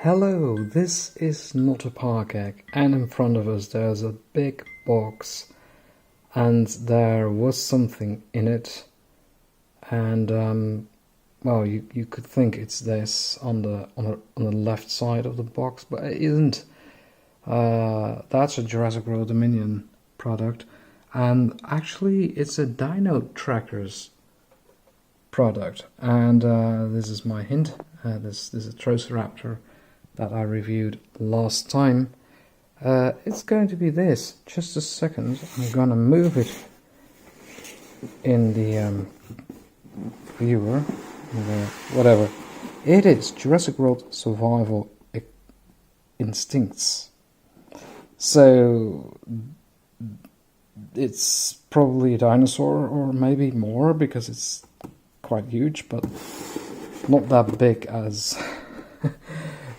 Hello, this is not a park egg, and in front of us there's a big box, and there was something in it, and well, you could think it's this on the left side of the box, but it isn't. That's a Jurassic World Dominion product, and actually it's a Dino Trackers product, and this is my hint. This is a Troceraptor that I reviewed last time. It's going to be this. Just a second, I'm gonna move it in the viewer, whatever. It is Jurassic World Survival Instincts. So it's probably a dinosaur, or maybe more, because it's quite huge, but not that big as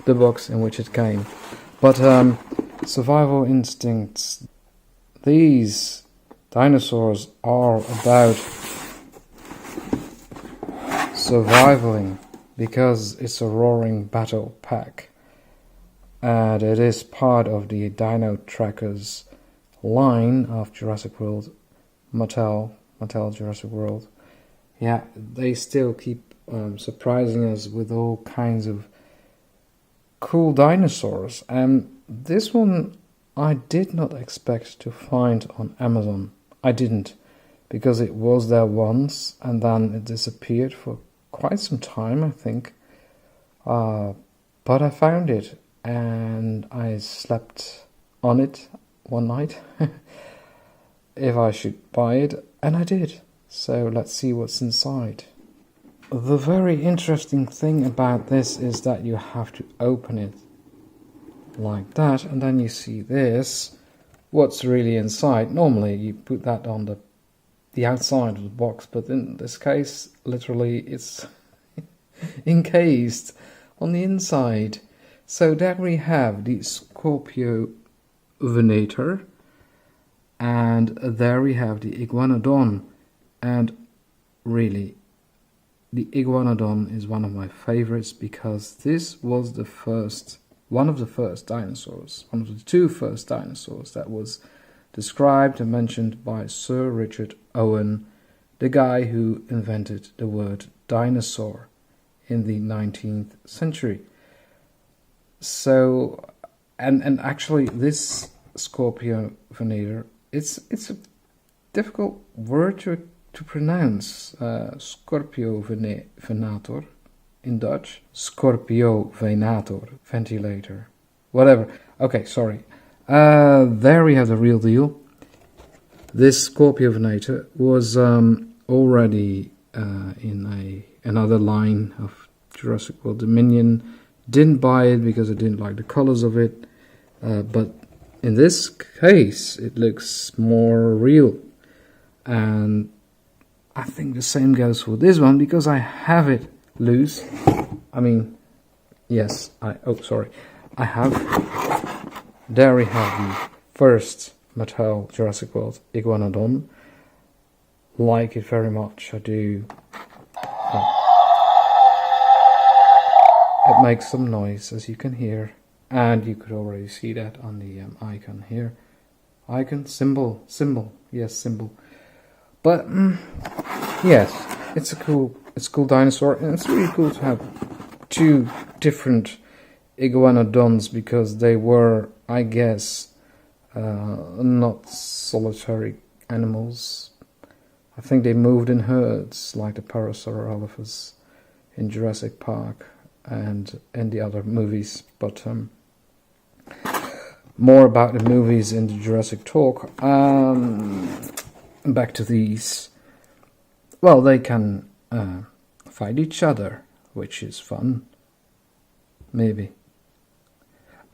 the box in which it came. But survival instincts. These dinosaurs are about surviving, because it's a Roarin battle pack, and it is part of the Dino Trackers line of Jurassic World, Mattel Jurassic World. Yeah, they still keep surprising us with all kinds of cool dinosaurs, and this one I did not expect to find on Amazon. I didn't, because it was there once and then it disappeared for quite some time, I think. But I found it and I slept on it one night if I should buy it, and I did. So let's see what's inside. The very interesting thing about this is that you have to open it like that, and then you see this, what's really inside. Normally you put that on the outside of the box, but in this case, literally, it's encased on the inside. So there we have the Scorpio venator, and there we have the Iguanodon, and really, the Iguanodon is one of my favorites, because this was one of the two first dinosaurs that was described and mentioned by Sir Richard Owen, the guy who invented the word dinosaur in the 19th century. So, and actually this Scorpio venator, it's a difficult word to pronounce. Scorpio venator in Dutch. Scorpio venator, ventilator, whatever. Okay, sorry. There we have the real deal. This Scorpio venator was already in another line of Jurassic World Dominion. Didn't buy it because I didn't like the colors of it, but in this case it looks more real, and I think the same goes for this one, because I have it loose. I mean, yes, I have. There we have the first Mattel Jurassic World Iguanodon. Like it very much, I do. It makes some noise, as you can hear, and you could already see that on the icon here. Icon, symbol, yes, symbol. But yes, it's a cool dinosaur, and it's really cool to have two different Iguanodons, because they were, I guess, not solitary animals. I think they moved in herds, like the Parasaurolophus in Jurassic Park and in the other movies. But more about the movies in the Jurassic Talk. Back to these. Well, they can fight each other, which is fun, maybe.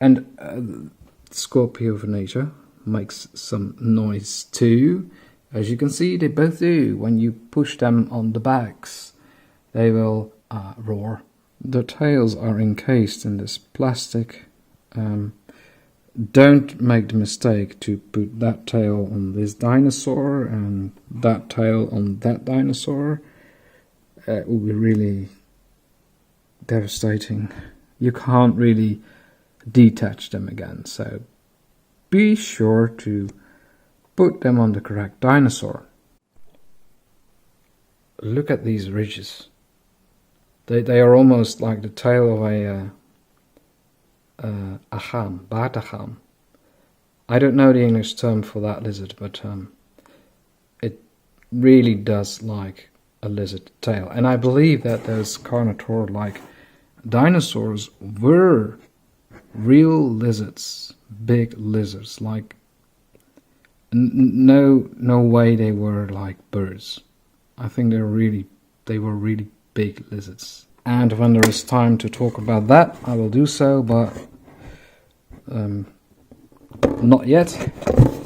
And Scorpio venator makes some noise too. As you can see, they both do. When you push them on the backs, they will roar. The tails are encased in this plastic. Don't make the mistake to put that tail on this dinosaur and that tail on that dinosaur. It will be really devastating you can't really detach them again. So be sure to put them on the correct dinosaur. Look at these ridges. They are almost like the tail of a baardagam. I don't know the English term for that lizard, but it really does like a lizard tail. And I believe that those Carnotaur-like dinosaurs were real lizards, big lizards. Like no way they were like birds. I think they were really big lizards. And when there is time to talk about that, I will do so, but not yet.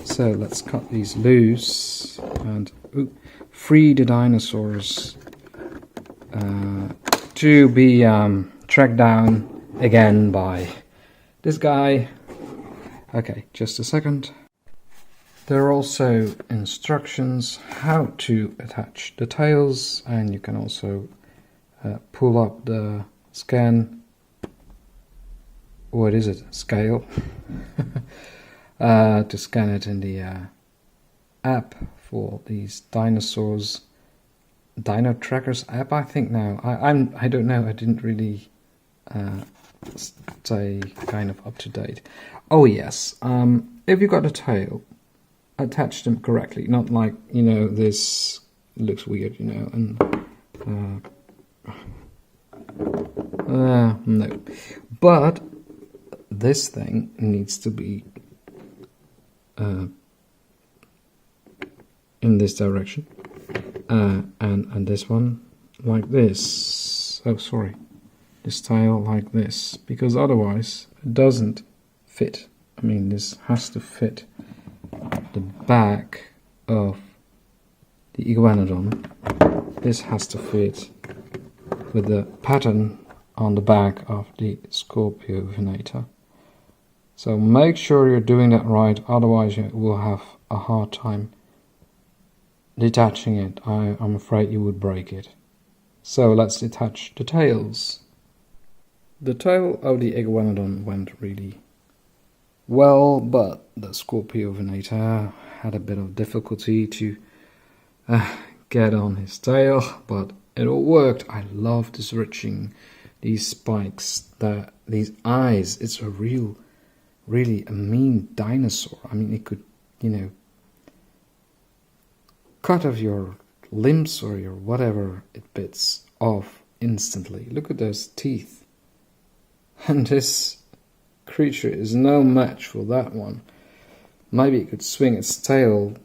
So let's cut these loose and free the dinosaurs to be tracked down again by this guy. Okay, just a second. There are also instructions how to attach the tails, and you can also pull up the scale to scan it in the app for these dinosaurs. Dino Trackers app, I think now. I don't know. I didn't really stay kind of up to date. Oh yes, if you got a tail, attach them correctly. Not like, you know, this looks weird, you know, and no. But this thing needs to be in this direction, and this one like this. Oh, sorry, this tail like this, because otherwise it doesn't fit. I mean, this has to fit the back of the iguanodon. This has to fit with the pattern on the back of the Scorpiovenator. So make sure you're doing that right, otherwise you will have a hard time detaching it. I'm afraid you would break it. So let's detach the tails. The tail of the iguanodon went really well, but the Scorpiovenator had a bit of difficulty to get on his tail, but it all worked. I love this ridging, these spikes, these eyes. It's a really a mean dinosaur. I mean, it could, you know, cut off your limbs or your whatever it bits off instantly. Look at those teeth. And this creature is no match for that one. Maybe it could swing its tail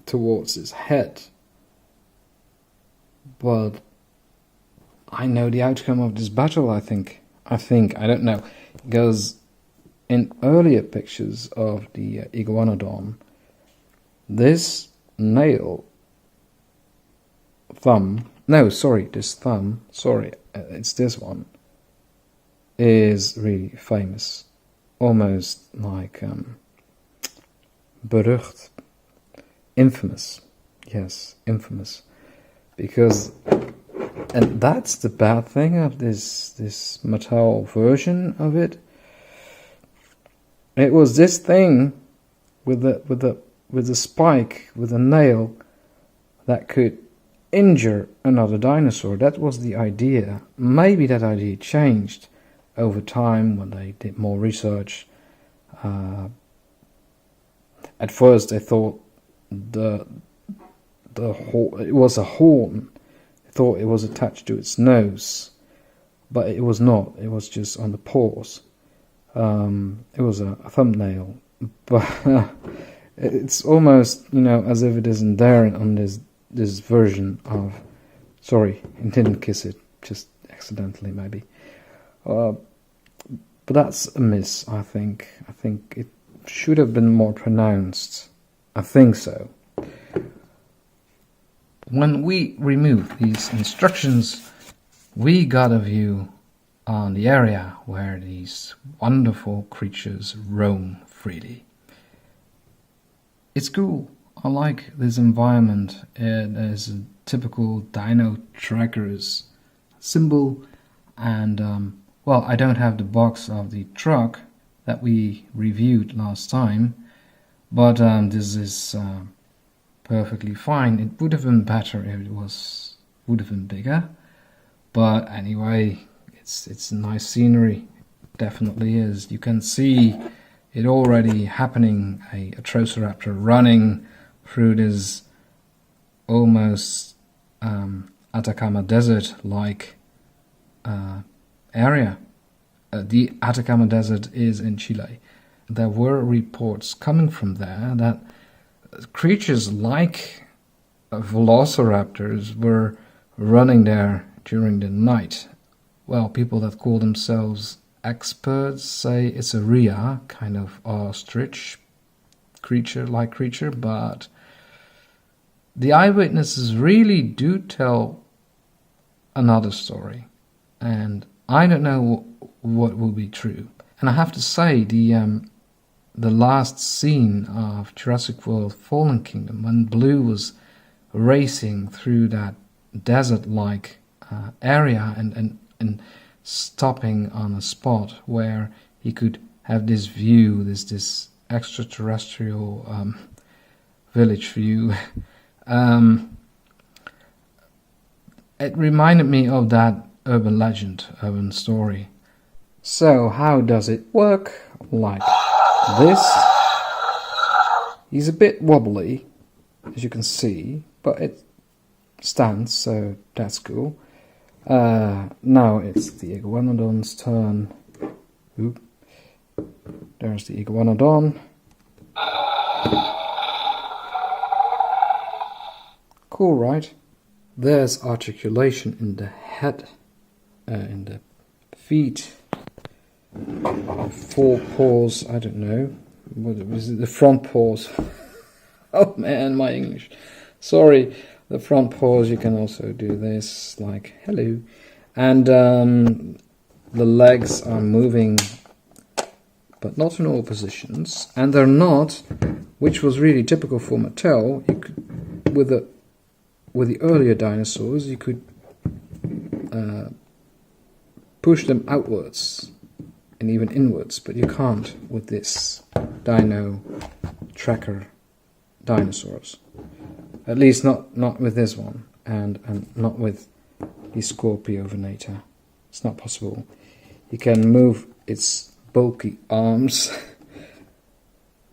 towards its head, but I know the outcome of this battle. I think I don't know, because in earlier pictures of the iguanodon, this nail thumb, it's this one, is really famous, almost like berucht, infamous. Yes, infamous, because, and that's the bad thing of this Mattel version of it. It was this thing with the spike, with a nail, that could injure another dinosaur. That was the idea. Maybe that idea changed over time when they did more research. At first they thought it was a horn. They thought it was attached to its nose, but it was not. It was just on the paws. It was a thumbnail, but it's almost, you know, as if it isn't there on this version of. Sorry, it didn't kiss it, just accidentally maybe. But that's a miss, I think. I think it should have been more pronounced. I think so. When we removed these instructions, we got a view on the area where these wonderful creatures roam freely. It's cool. I like this environment. It is a typical Dino Trackers symbol. And well, I don't have the box of the truck that we reviewed last time, but this is perfectly fine. It would have been better if it would have been bigger, but anyway, it's nice scenery. Definitely is. You can see it already happening. A Atrociraptor running through this almost Atacama Desert like area. The Atacama Desert is in Chile. There were reports coming from there that creatures like velociraptors were running there during the night. Well, people that call themselves experts say it's a rhea, kind of ostrich creature, but the eyewitnesses really do tell another story, and I don't know what will be true. And I have to say, the last scene of Jurassic World Fallen Kingdom, when Blue was racing through that desert-like area and stopping on a spot where he could have this view, this extraterrestrial village view. It reminded me of that urban legend, urban story. So how does it work? Like this. He's a bit wobbly, as you can see, but it stands, so that's cool. Now it's the Iguanodon's turn. Oop. There's the Iguanodon. Cool, right? There's articulation in the head, in the feet, four paws, I don't know. What is it? The front paws. Oh man, my English. Sorry. The front paws, you can also do this, like, hello. And the legs are moving, but not in all positions. And they're not, which was really typical for Mattel. You could, with the earlier dinosaurs, you could push them outwards and even inwards, but you can't with this Dino Tracker dinosaurs. At least not with this one, and not with the Scorpiovenator. It's not possible. You can move its bulky arms.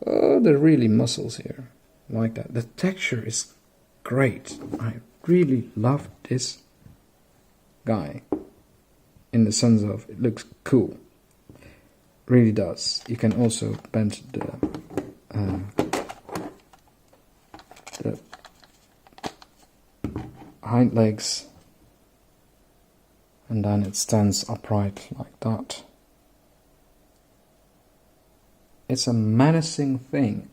Oh, they're really muscles here, like that. The texture is great. I really love this guy, in the sense of it looks cool. Really does. You can also bend the hind legs, and then it stands upright like that. It's a menacing thing,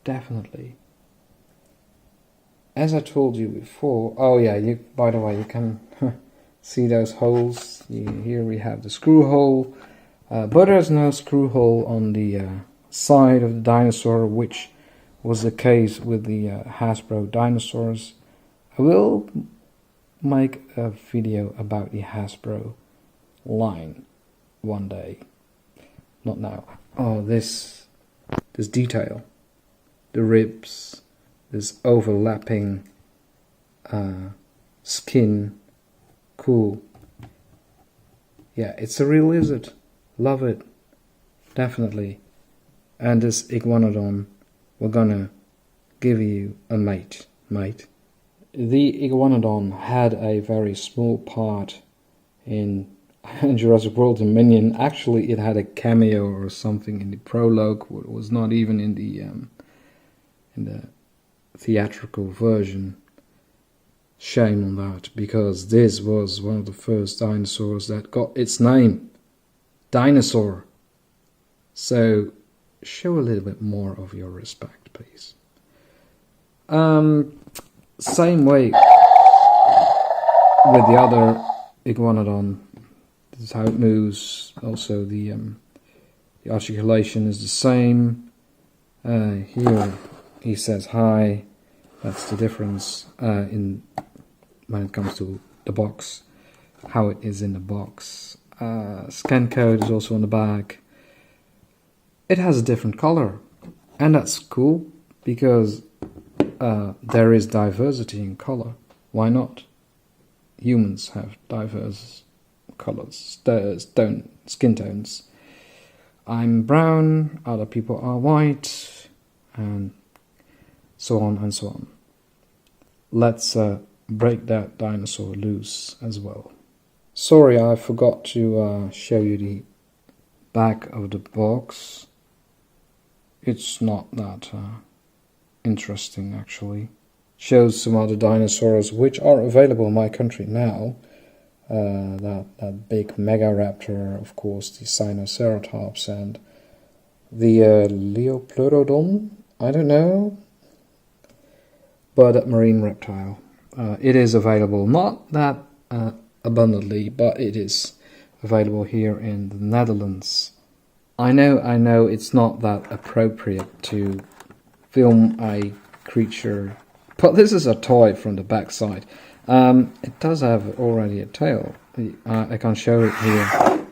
definitely. As I told you before, oh yeah, by the way, you can see those holes. Here we have the screw hole, but there's no screw hole on the side of the dinosaur, which was the case with the Hasbro dinosaurs. I will make a video about the Hasbro line one day. Not now. Oh, this detail. The ribs, this overlapping skin. Cool. Yeah, it's a real lizard. Love it. Definitely. And this Iguanodon, we're gonna give you a mate. The Iguanodon had a very small part in Jurassic World Dominion. Actually, it had a cameo or something in the prologue. It was not even in the theatrical version. Shame on that, because this was one of the first dinosaurs that got its name. Dinosaur. So, show a little bit more of your respect, please. Same way with the other Iguanodon. This is how it moves. Also, the articulation is the same. Here he says hi. That's the difference when it comes to the box. how it is in the box. Scan code is also on the back. It has a different color, and that's cool because there is diversity in color. Why not? Humans have diverse colors, skin tones. I'm brown, other people are white, and so on and so on. Let's break that dinosaur loose as well. Sorry, I forgot to show you the back of the box. It's not that interesting, actually. Shows some other dinosaurs which are available in my country now. That big Megaraptor, of course, the Sinoceratops, and the Leopleurodon, I don't know, but that marine reptile. It is available, not that abundantly, but it is available here in the Netherlands. I know it's not that appropriate to film a creature, but this is a toy from the backside. It does have already a tail. I can show it here.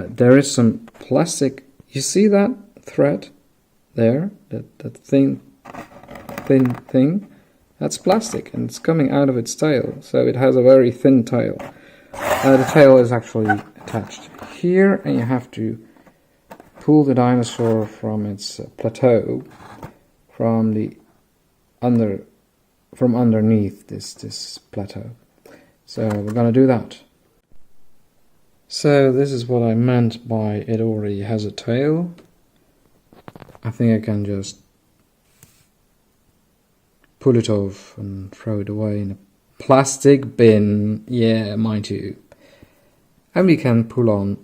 There is some plastic. You see that thread there? That thin thing? That's plastic, and it's coming out of its tail. So it has a very thin tail. The tail is actually attached here, and you have to pull the dinosaur from its plateau, from underneath this plateau. So we're gonna do that. So this is what I meant by it already has a tail. I think I can just pull it off and throw it away in a plastic bin. Yeah, mine too. And we can put on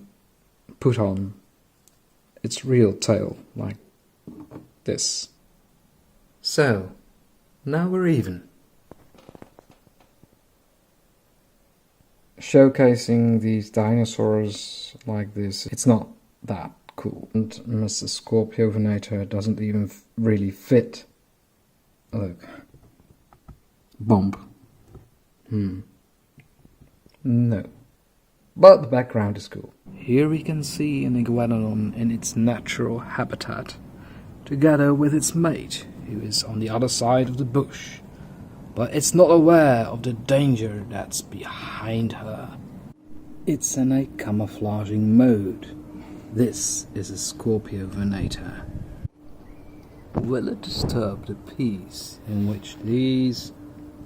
its real tail, like this. So, now we're even. Showcasing these dinosaurs like this, it's not that cool. And Mr. Scorpiovenator doesn't even really fit. Look. Bump. No. But the background is cool. Here we can see an iguanodon in its natural habitat, together with its mate, who is on the other side of the bush. But it's not aware of the danger that's behind her. It's in a camouflaging mode. This is a Scorpiovenator. Will it disturb the peace in which these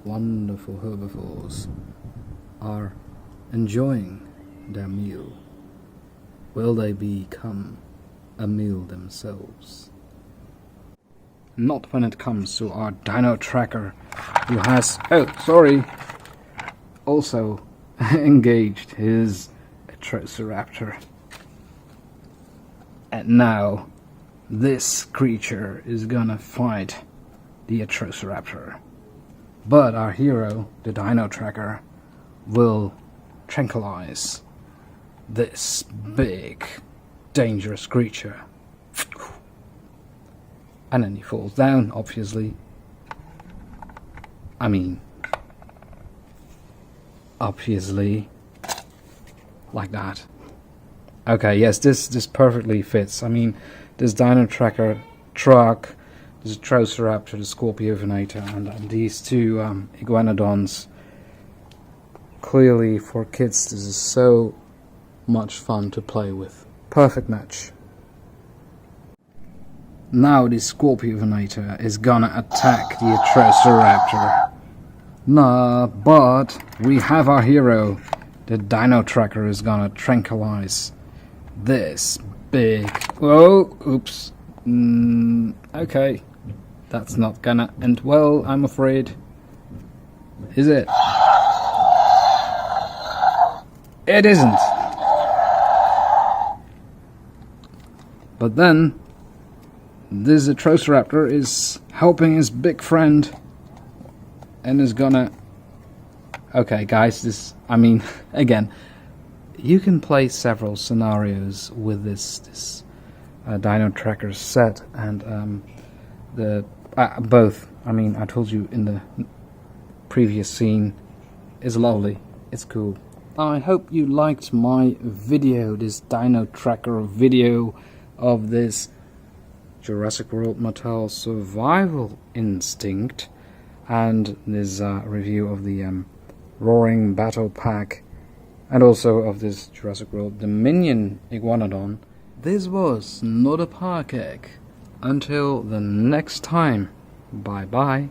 wonderful herbivores are enjoying their meal? Will they become a meal themselves? Not when it comes to our Dino Tracker, who has, also engaged his Atrociraptor. And now, this creature is gonna fight the Atrociraptor. But our hero, the Dino Tracker, will tranquilize this big, dangerous creature. And then he falls down, obviously. Obviously. Like that. Okay, yes, this perfectly fits. This Dino Tracker truck, this Atrociraptor, the Scorpiovenator, and these two iguanodons. Clearly, for kids, this is so much fun to play with. Perfect match. Now the Scorpiovenator is gonna attack the Atrociraptor. Nah, but we have our hero. The Dino Tracker is gonna tranquilize this big... Whoa, oops. Okay. That's not gonna end well, I'm afraid. Is it? It isn't. But then, this Atrociraptor is helping his big friend and is gonna... Okay, guys, again, you can play several scenarios with this Dino Tracker set, and both. I told you in the previous scene, is lovely. It's cool. I hope you liked my video, this Dino Tracker video of this Jurassic World Mattel Survival Instinct, and this review of the Roarin Battle Pack, and also of this Jurassic World Dominion Iguanodon. This was not a park egg. Until the next time, bye bye.